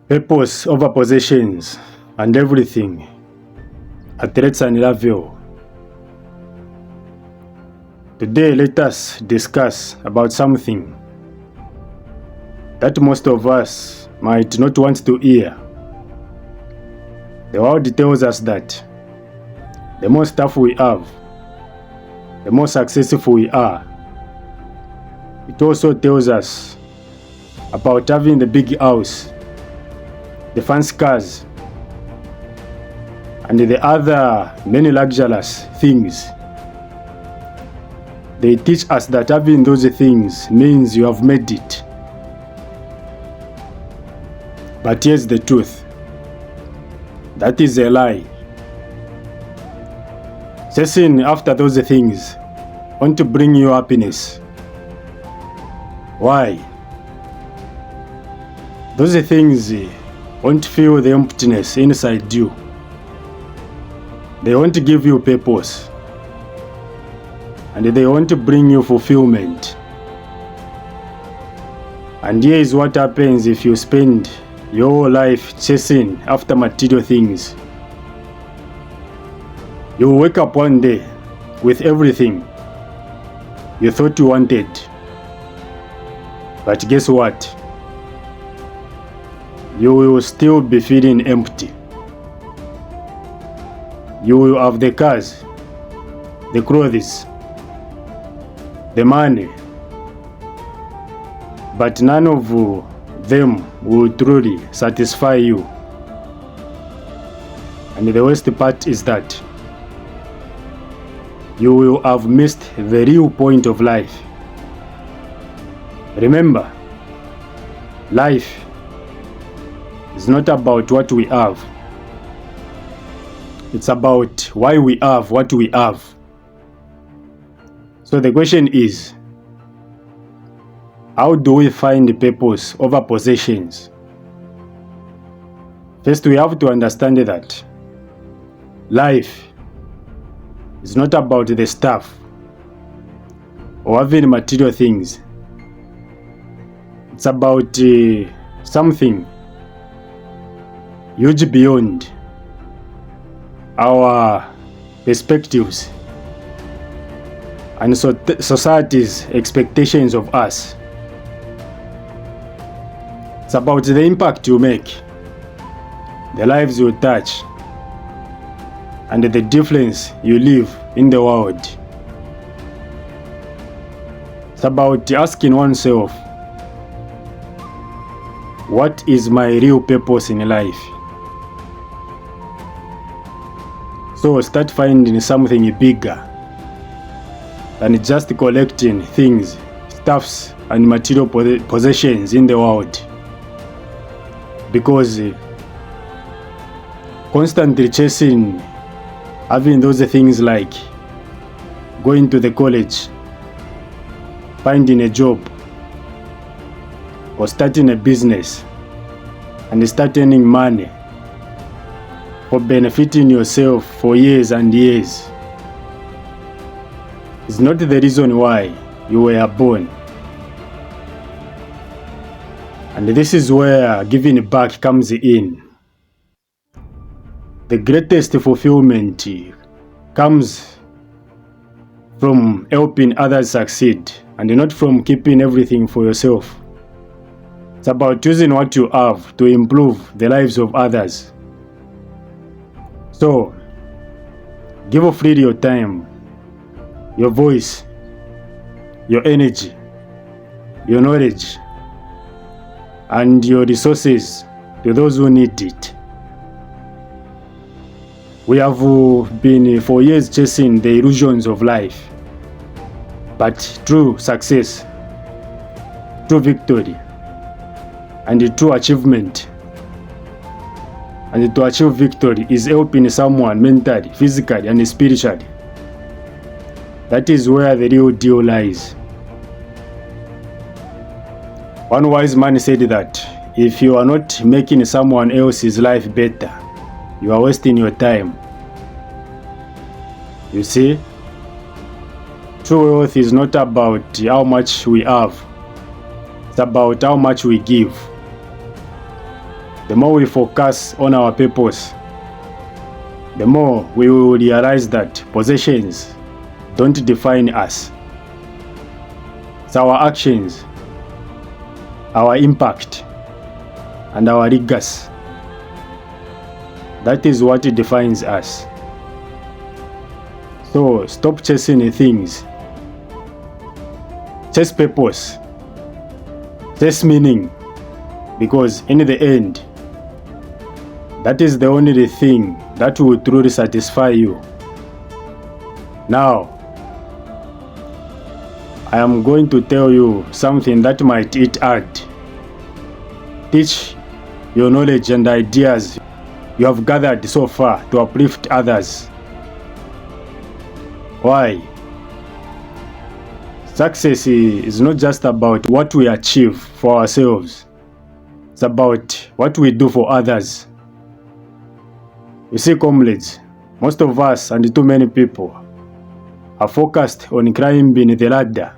Purpose over possessions and everything at rates and level. Today, let us discuss about something that most of us might not want to hear. The world tells us that the more stuff we have, the more successful we are. It also tells us about having the big house, the fancy cars, and the other many luxurious things. They teach us that having those things means you have made it. But here's the truth. That is a lie. Chasing after those things want to bring you happiness. Why? Those things won't fill the emptiness inside you. They won't give you purpose. And they want to bring you fulfillment. And here is what happens if you spend your whole life chasing after material things. You will wake up one day with everything you thought you wanted. But guess what? You will still be feeling empty. You will have the cars, the clothes, the money, but none of them will truly satisfy you. And the worst part is that you will have missed the real point of life. Remember, life is not about what we have. It's about why we have what we have. So the question is, how do we find purpose over possessions? First, we have to understand that life is not about the stuff or having material things. It's about something huge beyond our perspectives and society's expectations of us. It's about the impact you make, the lives you touch, and the difference you leave in the world. It's about asking oneself, what is my real purpose in life? So start finding something bigger than just collecting things, stuffs, and material possessions in the world. Because constantly chasing having those things like going to the college, finding a job, or starting a business and start earning money for benefiting yourself for years and years is not the reason why you were born. And this is where giving back comes in. The greatest fulfillment comes from helping others succeed and not from keeping everything for yourself. It's about using what you have to improve the lives of others. So, give freely your time, your voice, your energy, your knowledge, and your resources to those who need it. We have been for years chasing the illusions of life, but true success, true victory, and true achievement, and to achieve victory is helping someone mentally, physically, and spiritually. That is where the real deal lies. One wise man said that if you are not making someone else's life better, you are wasting your time. You see, true wealth is not about how much we have, it's about how much we give. the more we focus on our purpose, the more we will realize that possessions don't define us. It's our actions, our impact, and our legacy. That is what defines us. So stop chasing things. Chase purpose. Chase meaning. Because in the end, that is the only thing that will truly satisfy you. Now, I am going to tell you something that might eat hard. Teach your knowledge and ideas you have gathered so far to uplift others. Why? Success is not just about what we achieve for ourselves. It's about what we do for others. You see, comrades, most of us and too many people are focused on climbing the ladder,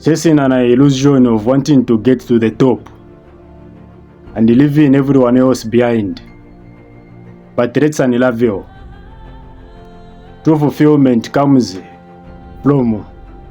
chasing an illusion of wanting to get to the top and leaving everyone else behind. But let's unravel. True fulfillment comes from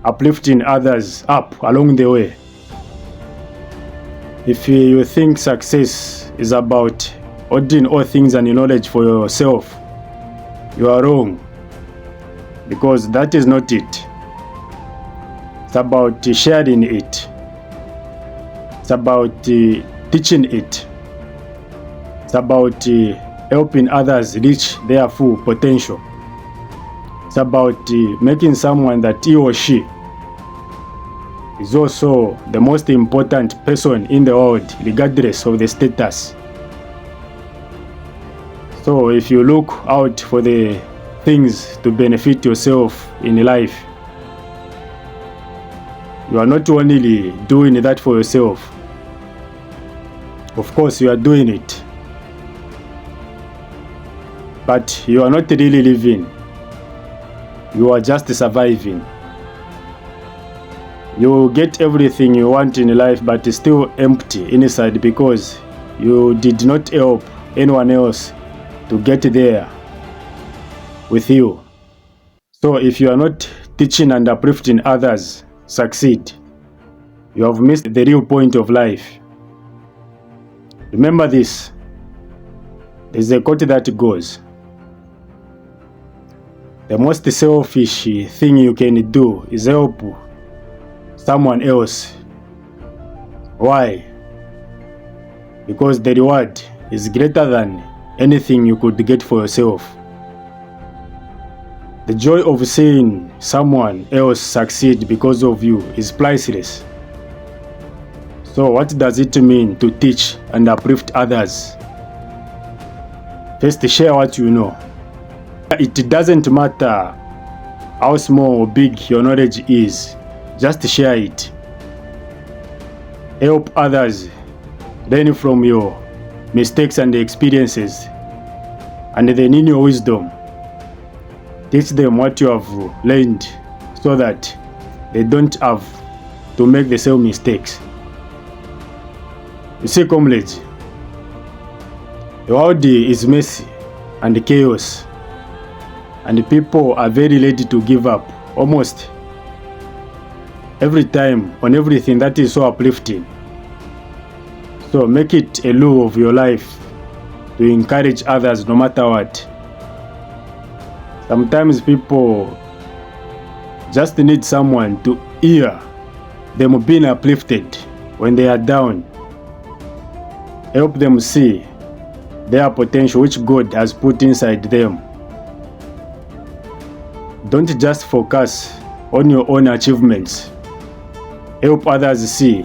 uplifting others up along the way. If you think success is about holding all things and knowledge for yourself, you are wrong, because that is not it. It's about sharing it. It's about teaching it. It's about helping others reach their full potential. It's about making someone that he or she is also the most important person in the world, regardless of the status. So if you look out for the things to benefit yourself in life, you are not only doing that for yourself. Of course, you are doing it, but you are not really living. You are just surviving. You get everything you want in life, but it's still empty inside because you did not help anyone else to get there with you. So if you are not teaching and uplifting others succeed, you have missed the real point of life. Remember this. There's a quote that goes, the most selfish thing you can do is help someone else. Why? Because the reward is greater than anything you could get for yourself. The joy of seeing someone else succeed because of you is priceless. So what does it mean to teach and uplift others? First, share what you know. It doesn't matter how small or big your knowledge is, just share it. Help others learn from your mistakes and experiences, and then in your wisdom, teach them what you have learned so that they don't have to make the same mistakes. You see, comrades, the world is messy and chaos, and people are very ready to give up almost every time on everything that is so uplifting. So make it a law of your life to encourage others no matter what. Sometimes people just need someone to hear them being uplifted when they are down. Help them see their potential which God has put inside them. Don't just focus on your own achievements. Help others see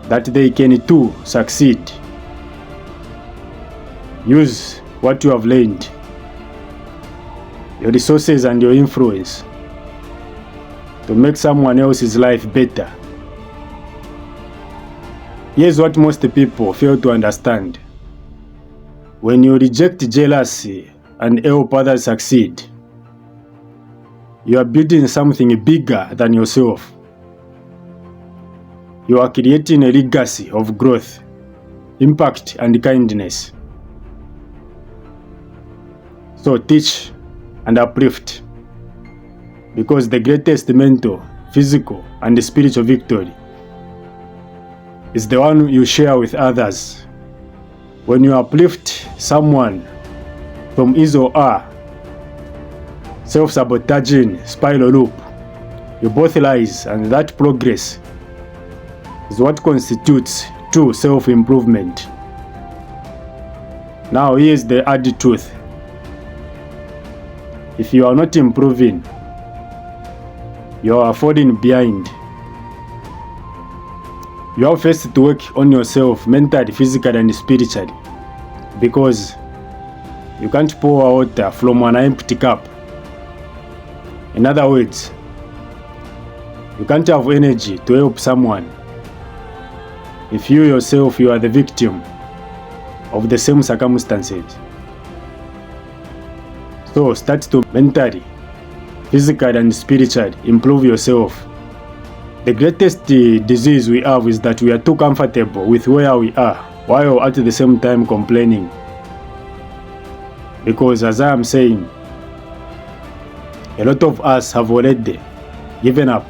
that they can too succeed. Use what you have learned, your resources and your influence to make someone else's life better. Here's what most people fail to understand. When you reject jealousy and help others succeed, you are building something bigger than yourself. You are creating a legacy of growth, impact, and kindness. So teach and uplift, because the greatest mental, physical, and spiritual victory is the one you share with others. When you uplift someone from his or her self-sabotaging spiral loop, you both rise, and that progress is what constitutes true self-improvement. Now here's the added truth. If you are not improving, you are falling behind. You have first to work on yourself mentally, physically, and spiritually, because you can't pour water from an empty cup. In other words, you can't have energy to help someone if you yourself you are the victim of the same circumstances. So start to mentally, physically, and spiritually improve yourself. The greatest disease we have is that we are too comfortable with where we are, while at the same time complaining. Because as I am saying, a lot of us have already given up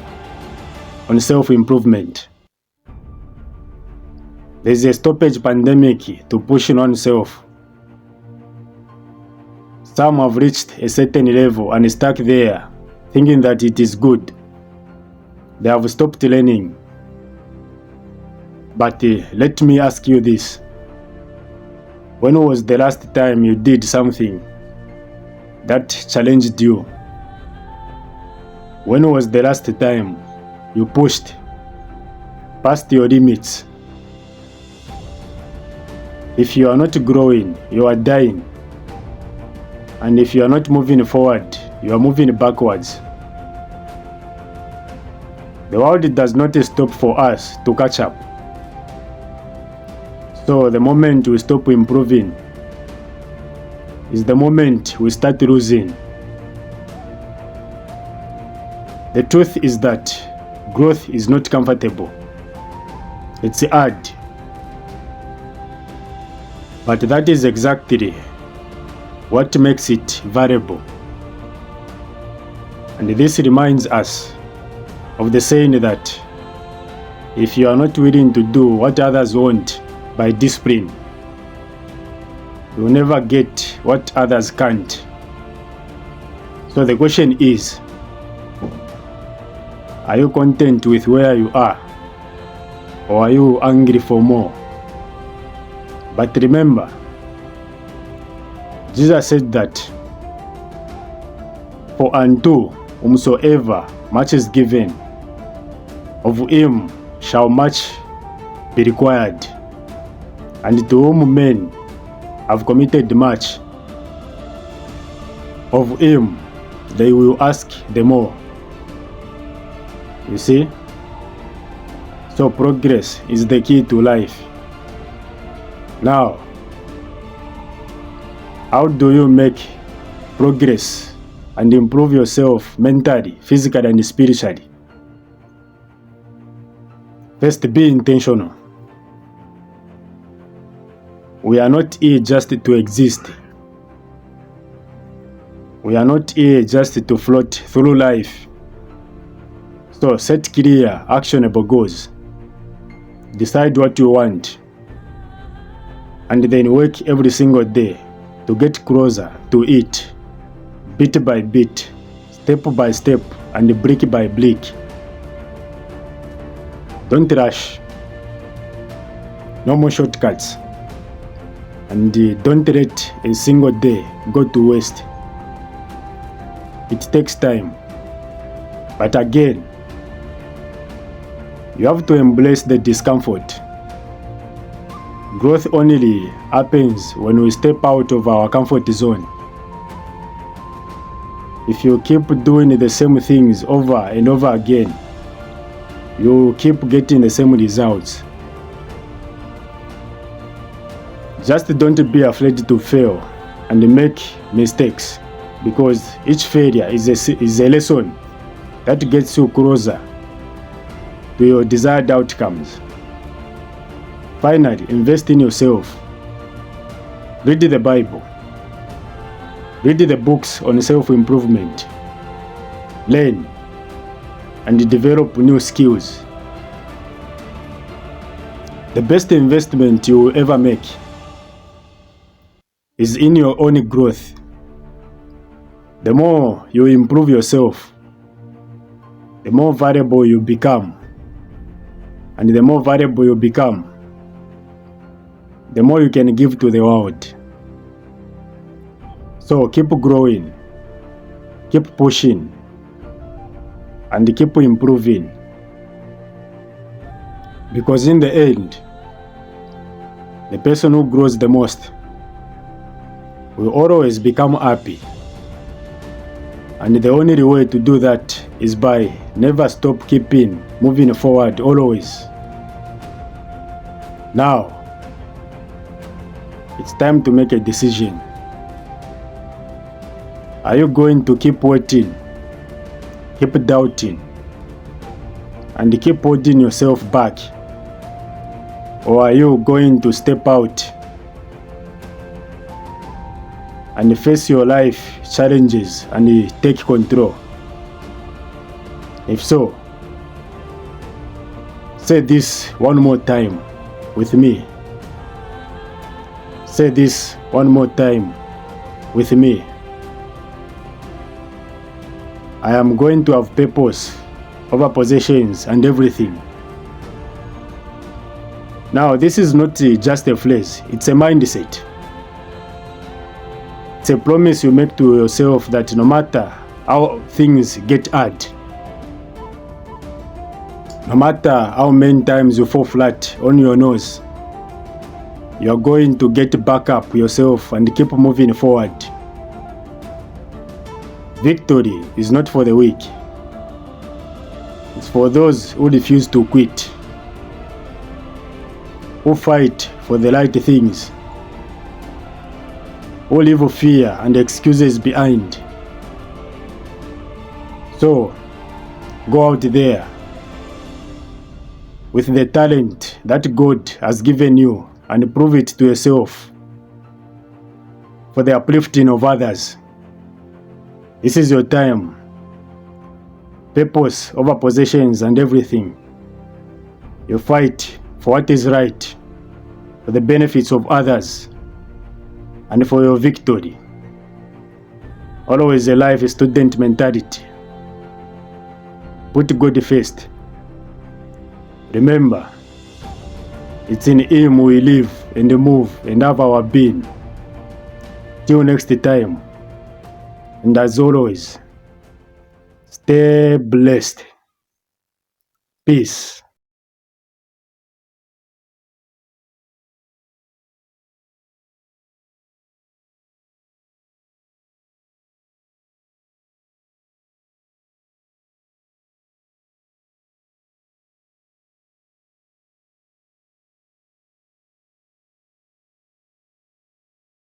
on self-improvement. There is a stoppage pandemic to pushing oneself. Some have reached a certain level and stuck there, thinking that it is good. They have stopped learning. But let me ask you this. When was the last time you did something that challenged you? When was the last time you pushed past your limits? If you are not growing, you are dying. And if you are not moving forward, you are moving backwards. The world does not stop for us to catch up. So the moment we stop improving is the moment we start losing. The truth is that growth is not comfortable. It's hard. But that is exactly what makes it valuable. And this reminds us of the saying that if you are not willing to do what others want by discipline, you will never get what others can't. So the question is, are you content with where you are, or are you hungry for more? But remember, Jesus said that, for unto whomsoever much is given, of him shall much be required. And to whom men have committed much, of him they will ask the more. You see? So progress is the key to life. Now, how do you make progress and improve yourself mentally, physically, and spiritually? First, be intentional. We are not here just to exist. We are not here just to float through life. So set clear, actionable goals. Decide what you want, and then work every single day to get closer to it, bit by bit, step by step, and brick by brick. Don't rush. No more shortcuts. And don't let a single day go to waste. It takes time. But again, you have to embrace the discomfort. Growth only happens when we step out of our comfort zone. If you keep doing the same things over and over again, you keep getting the same results. Just don't be afraid to fail and make mistakes, because each failure is a lesson that gets you closer to your desired outcomes. Finally, invest in yourself. Read the Bible. Read the books on self-improvement. Learn and develop new skills. The best investment you will ever make is in your own growth. The more you improve yourself, the more valuable you become. And the more valuable you become, the more you can give to the world. So keep growing, keep pushing, and keep improving. Because in the end, the person who grows the most will always become happy. And the only way to do that is by never stop moving forward always. Now, it's time to make a decision. Are you going to keep waiting, keep doubting, and keep holding yourself back? Or are you going to step out and face your life challenges and take control? If so, say this one more time with me. Say this one more time with me. I am going to have purpose over possessions and everything. Now, this is not just a phrase, it's a mindset. It's a promise you make to yourself that no matter how things get hard, no matter how many times you fall flat on your nose, you are going to get back up yourself and keep moving forward. Victory is not for the weak. It's for those who refuse to quit, who fight for the right things, who leave fear and excuses behind. So, go out there with the talent that God has given you and prove it to yourself for the uplifting of others. This is your time. Purpose over possessions and everything. You fight for what is right, for the benefits of others, and for your victory. Always a life student mentality. Put God first. Remember, it's in Him we live and move and have our being. Till next time, and as always, stay blessed. Peace.